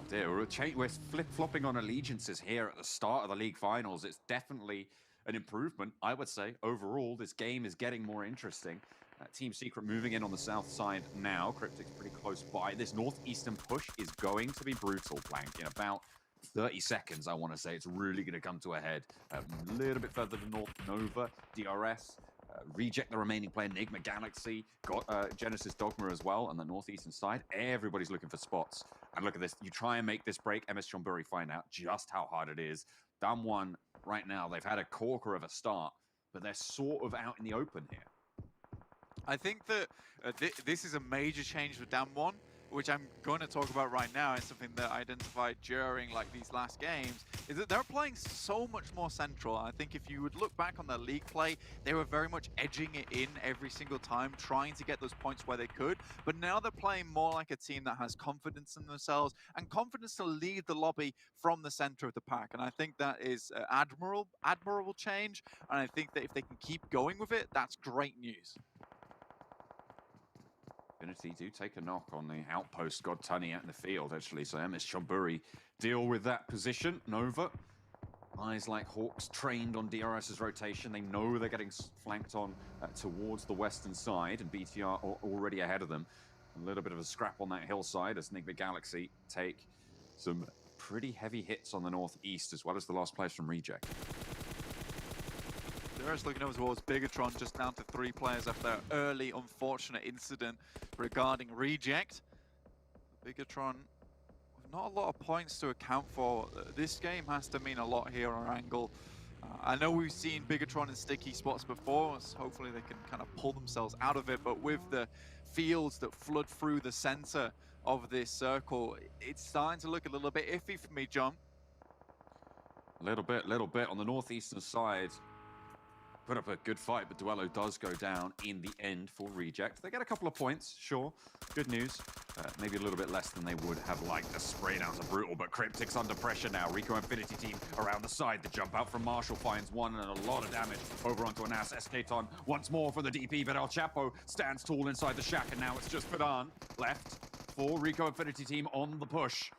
dear, we're flip-flopping on allegiances here at the start of the league finals. It's definitely an improvement, I would say. Overall, this game is getting more interesting. Team Secret moving in on the south side now. Cryptic's pretty close by. This northeastern push is going to be brutal, Blank. In about 30 seconds, I want to say, it's really going to come to a head. A little bit further to north, Nova, DRS, Reject the remaining player, Enigma Galaxy, got Genesis Dogma as well on the northeastern side. Everybody's looking for spots. And look at this. You try and make this break, MS Chonburi find out just how hard it is. Damwon, right now, they've had a corker of a start, but they're sort of out in the open here. I think that this is a major change for Damwon, which I'm going to talk about right now. It's something that I identified during these last games, is that they're playing so much more central. I think if you would look back on their league play, they were very much edging it in every single time, trying to get those points where they could. But now they're playing more like a team that has confidence in themselves and confidence to lead the lobby from the center of the pack. And I think that is admirable change. And I think that if they can keep going with it, that's great news. Infinity do take a knock on the outpost. God Tunny out in the field, actually. So MS Chonburi deal with that position. Nova, eyes like hawks, trained on DRS's rotation. They know they're getting flanked on towards the western side, and BTR are already ahead of them. A little bit of a scrap on that hillside as Enigma Galaxy take some pretty heavy hits on the northeast, as well as the last players from Reject. DRS looking over towards Bigatron, just down to 3 players after an early unfortunate incident regarding Reject. Bigatron, with not a lot of points to account for. This game has to mean a lot here on Angle. I know we've seen Bigatron in sticky spots before, so hopefully they can kind of pull themselves out of it, but with the fields that flood through the center of this circle, it's starting to look a little bit iffy for me, John. Little bit on the northeastern side. Put up a good fight, but Duello does go down in the end for Reject. They get a couple of points, sure. Good news. Maybe a little bit less than they would have liked. The spray downs are brutal, but Cryptic's under pressure now. Rico Infinity team around the side. The jump out from Marshall finds one and a lot of damage over onto a Nas. Escaton once more for the DP, but El Chapo stands tall inside the shack, and now it's just Fadan left for Rico Infinity team on the push.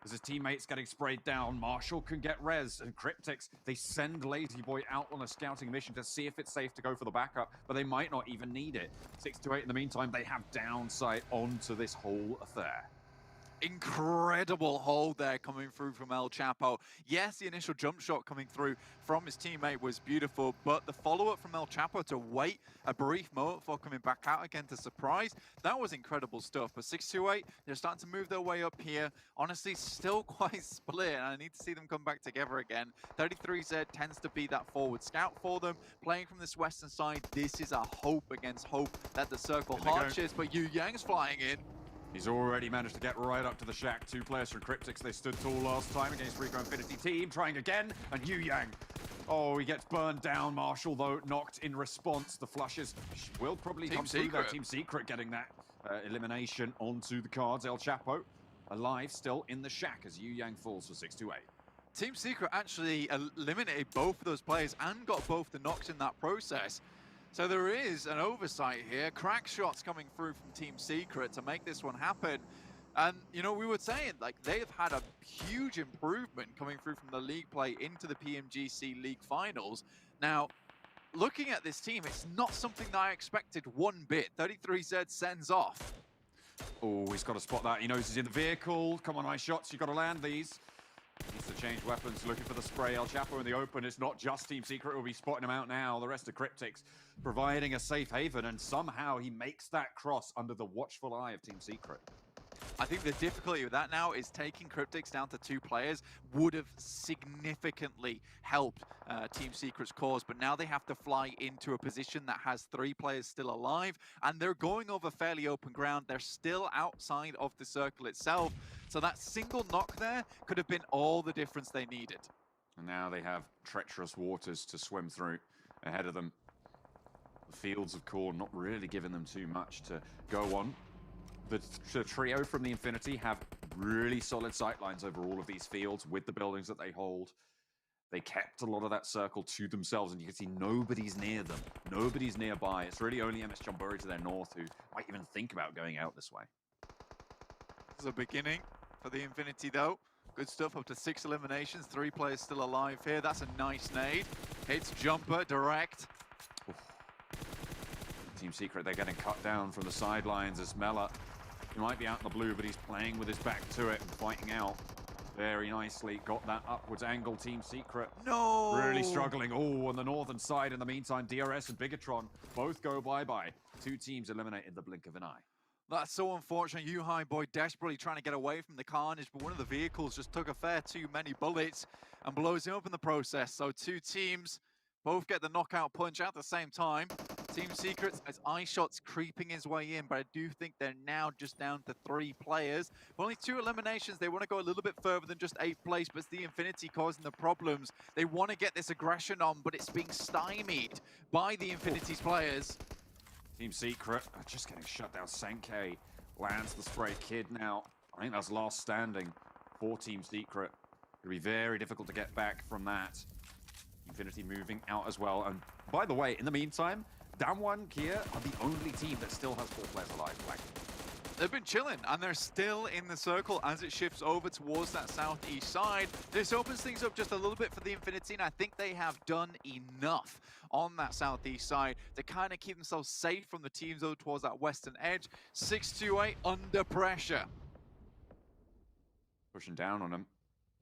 As his teammates getting sprayed down, Marshall can get res, and Cryptics, they send Lazy Boy out on a scouting mission to see if it's safe to go for the backup, but they might not even need it. 6-8 in the meantime, they have downside onto this whole affair. Incredible hold there coming through from El Chapo. Yes, the initial jump shot coming through from his teammate was beautiful, but the follow-up from El Chapo to wait a brief moment before coming back out again to surprise, that was incredible stuff. But 6-8, they're starting to move their way up here. Honestly, still quite split, and I need to see them come back together again. 33Z tends to be that forward scout for them. Playing from this western side, this is a hope against hope that the circle harches, but Yu Yang's flying in. He's already managed to get right up to the shack. 2 players from Cryptics. They stood tall last time against Rico Infinity team. Trying again, and Yu Yang. Oh, he gets burned down. Marshall, though, knocked in response. The flushes will probably come through there. Team Secret getting that elimination onto the cards. El Chapo alive still in the shack as Yu Yang falls for 6-8. Team Secret actually eliminated both of those players and got both the knocks in that process. So there is an oversight here. Crack shots coming through from Team Secret to make this one happen. And, you know, we were saying, they've had a huge improvement coming through from the league play into the Pmgc League Finals. Now, looking at this team, it's not something that I expected one bit. 33Z sends off. Oh, he's got to spot that. He knows he's in the vehicle. Come on, nice shots. You've got to land these. Needs to change weapons, looking for the spray. El Chapo in the open. It's not just Team Secret who will be spotting him out now. The rest of Cryptics providing a safe haven, and somehow he makes that cross under the watchful eye of Team Secret. I think the difficulty with that now is taking Cryptics down to 2 players would have significantly helped Team Secret's cause, but now they have to fly into a position that has 3 players still alive, and they're going over fairly open ground. They're still outside of the circle itself, so that single knock there could have been all the difference they needed. And now they have treacherous waters to swim through ahead of them. The fields of corn not really giving them too much to go on. The trio from the Infinity have really solid sightlines over all of these fields with the buildings that they hold. They kept a lot of that circle to themselves, and you can see nobody's near them. Nobody's nearby. It's really only MS Chonburi to their north who might even think about going out this way. This is a beginning for the Infinity though. Good stuff, up to 6 eliminations, 3 players still alive here. That's a nice nade. Hits jumper direct. Oof. Team Secret, they're getting cut down from the sidelines as Mela, he might be out in the blue, but he's playing with his back to it and fighting out very nicely. Got that upwards angle, Team Secret. No! Really struggling. Oh, on the northern side in the meantime, DRS and Bigatron both go bye-bye. 2 teams eliminated in the blink of an eye. That's so unfortunate. You High Boy desperately trying to get away from the carnage, but one of the vehicles just took a fair too many bullets and blows him up in the process. So 2 teams both get the knockout punch at the same time. Team Secrets as iShot's creeping his way in, but I do think they're now just down to 3 players. Only 2 eliminations. They want to go a little bit further than just 8th place, but it's the Infinity causing the problems. They want to get this aggression on, but it's being stymied by the Infinity's players. Team Secret are just getting shut down. Senke lands the spray kid now. I think that's last standing for Team Secret. It'll be very difficult to get back from that. Infinity moving out as well. And by the way, in the meantime, Damwon Kia are the only team that still has 4 players alive. Like, they've been chilling, and they're still in the circle as it shifts over towards that southeast side. This opens things up just a little bit for the Infinity, and I think they have done enough on that southeast side to kind of keep themselves safe from the teams over towards that western edge. 6-2-8 under pressure. pushing down on them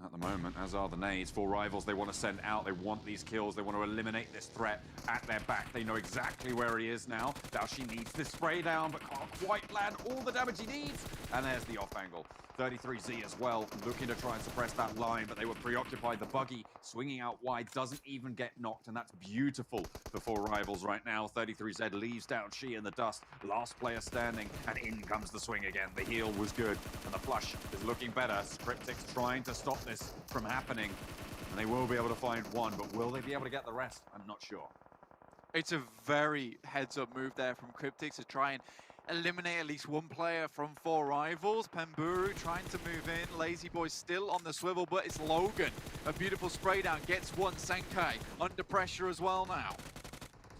at the moment, as are the nades. 4 rivals they want to send out. They want these kills. They want to eliminate this threat at their back. They know exactly where he is now. Daoshi needs this spray down, but can't quite land all the damage he needs. And there's the off angle. 33Z as well, looking to try and suppress that line, but they were preoccupied. The buggy swinging out wide doesn't even get knocked, and that's beautiful for 4 rivals right now. 33Z leaves Daoshi in the dust. Last player standing, and in comes the swing again. The heal was good, and the flush is looking better. Cryptic's trying to stop this from happening, and they will be able to find one, but will they be able to get the rest? I'm not sure. It's a very heads-up move there from Cryptic to try and eliminate at least one player from 4 rivals. Pemburu trying to move in. Lazy Boy still on the swivel, but it's Logan. A beautiful spray down, gets one. Senkai under pressure as well now.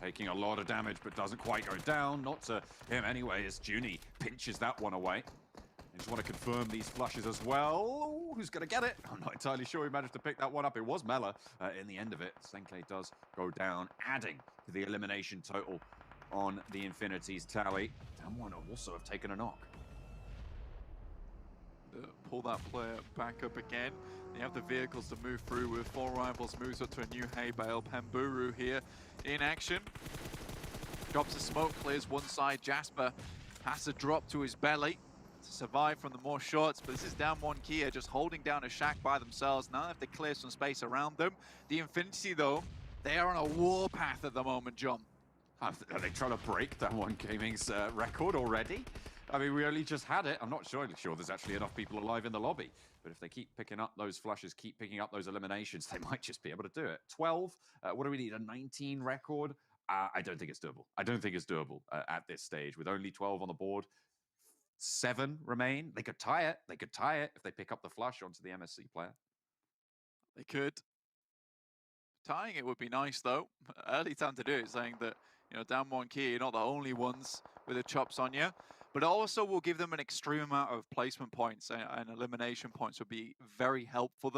Taking a lot of damage, but doesn't quite go down. Not to him anyway, as Junie pinches that one away. I just want to confirm these flushes as well. Ooh, who's going to get it? I'm not entirely sure he managed to pick that one up. It was Mela in the end of it. Senkai does go down, adding to the elimination total on the Infinity's tally. Damwon also have taken a knock. Pull that player back up again. They have the vehicles to move through with 4 rivals. Moves up to a new hay bale. Pemburu here in action. Drops a smoke, clears one side. Jasper has to drop to his belly to survive from the more shots, but this is Damwon Kia just holding down a shack by themselves. Now they have to clear some space around them. The Infinity, though, they are on a warpath at the moment, John. Are they trying to break Damwon Gaming's record already? I mean, we only just had it. I'm not sure there's actually enough people alive in the lobby. But if they keep picking up those flushes, keep picking up those eliminations, they might just be able to do it. 12, what do we need, a 19 record? I don't think it's doable. I don't think it's doable at this stage. With only 12 on the board, 7 remain. They could tie it. They could tie it if they pick up the flush onto the MSC player. They could. Tying it would be nice, though. Early time to do it, saying that, you know, Damwon Kia, you're not the only ones with the chops on you. But also will give them an extreme amount of placement points, and elimination points will be very helpful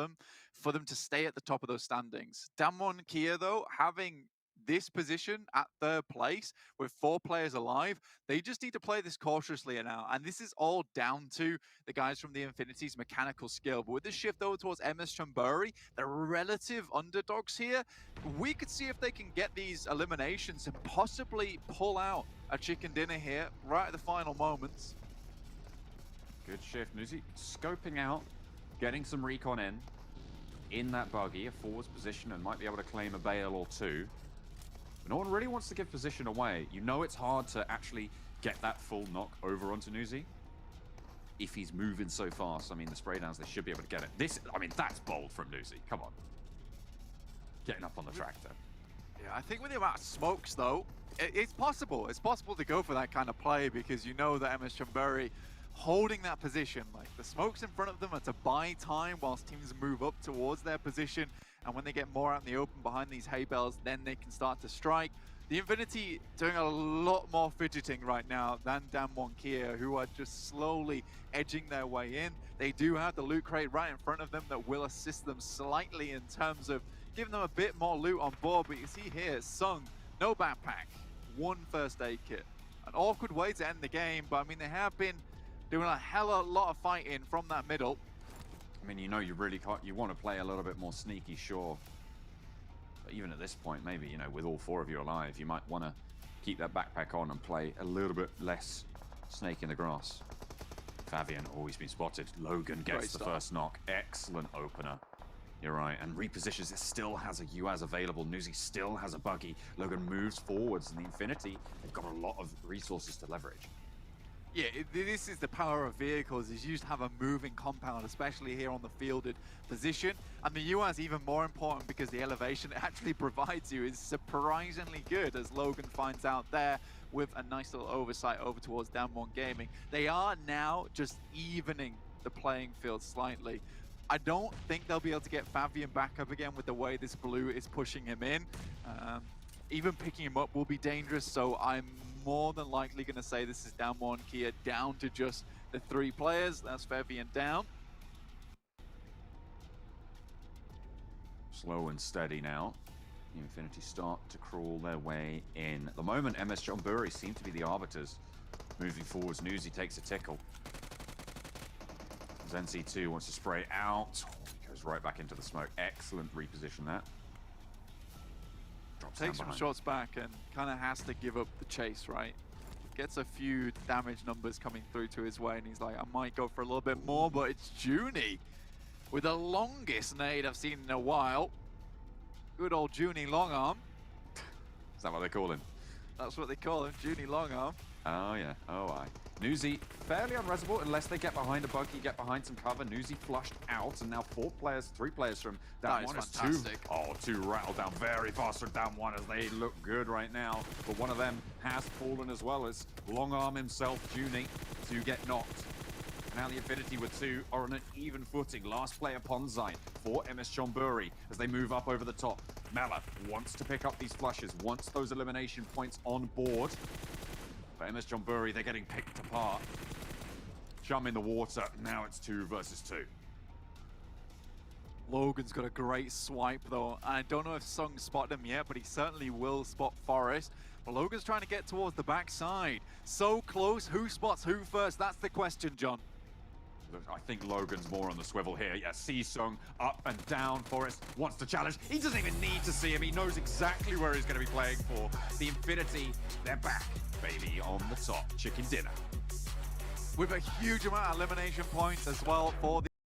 for them to stay at the top of those standings. Damwon Kia, though, having this position at 3rd place with 4 players alive, they just need to play this cautiously now. And this is all down to the guys from the Infinity's mechanical skill. But with the shift over towards MS Chamburi, the relative underdogs here, we could see if they can get these eliminations and possibly pull out a chicken dinner here right at the final moments. Good shift. Nuzi scoping out, getting some recon in that buggy, a forwards position, and might be able to claim a bale or 2. But no one really wants to give position away. You know it's hard to actually get that full knock over onto Nuzi if he's moving so fast. I mean, the spray downs, they should be able to get it. I mean, that's bold from Nuzi. Come on. Getting up on the tractor. Yeah, I think with the amount of smokes, though, it's possible. It's possible to go for that kind of play because you know that MS Chamburi holding that position. Like, the smokes in front of them are to buy time whilst teams move up towards their position. And when they get more out in the open behind these hay bales, then they can start to strike. The The Infinity doing a lot more fidgeting right now than Damwon Kia, who are just slowly edging their way in. They do have the loot crate right in front of them that will assist them slightly in terms of giving them a bit more loot on board. But you see here, Sung, no backpack, 1 first aid kit. An awkward way to end the game, but I mean, they have been doing a hell of a lot of fighting from that middle. I mean, you know, you really can't, you want to play a little bit more sneaky, sure. But even at this point, maybe, you know, with all 4 of you alive, you might want to keep that backpack on and play a little bit less snake in the grass. Fabian, he's been spotted. Logan gets the first knock. Excellent opener. You're right. And repositions. It still has a UAZ available. Newsy still has a buggy. Logan moves forwards, and the Infinity, they've got a lot of resources to leverage. Yeah, this is the power of vehicles, is you just have a moving compound, especially here on the fielded position. And the UI is even more important because the elevation it actually provides you is surprisingly good, as Logan finds out there with a nice little oversight over towards Damwon Gaming. They are now just evening the playing field slightly. I don't think they'll be able to get Fabian back up again with the way this blue is pushing him in. Even picking him up will be dangerous, so I'm more than likely going to say this is Damwon Kia down to just the 3 players. That's Fabian down. Slow and steady now. The Infinity start to crawl their way in. At the moment, MS John Burry seem to be the arbiters. Moving forwards, Newsy takes a tickle. NC2 wants to spray out. He goes right back into the smoke. Excellent reposition that. Drops Takes some shots back and kind of has to give up the chase, right? Gets a few damage numbers coming through to his way, and he's like, I might go for a little bit more, but it's Junie with the longest nade I've seen in a while. Good old Junie long arm. Is that what they call him? That's what they call him, Junie long arm. Oh yeah, oh I. Newsy fairly unresable unless they get behind a buggy, get behind some cover. Newsy flushed out, and now 3 players from down one. That is fantastic. Two rattled down very fast from down one as they look good right now. But one of them has fallen as well as Long Arm himself, Junie, to get knocked. Now the Infinity with 2 are on an even footing. Last player Ponzai for MS Chonburi as they move up over the top. Mela wants to pick up these flushes, wants those elimination points on board. But MS Chonburi, they're getting picked apart. Chum in the water, now it's 2 versus 2. Logan's got a great swipe though. I don't know if Sung spotted him yet, but he certainly will spot Forest. But Logan's trying to get towards the backside. So close, who spots who first? That's the question, John. I think Logan's more on the swivel here. Yeah, Sung up and down. Forest wants to challenge. He doesn't even need to see him. He knows exactly where he's going to be playing for. The Infinity, they're back, baby, on the top. Chicken dinner. With a huge amount of elimination points as well for the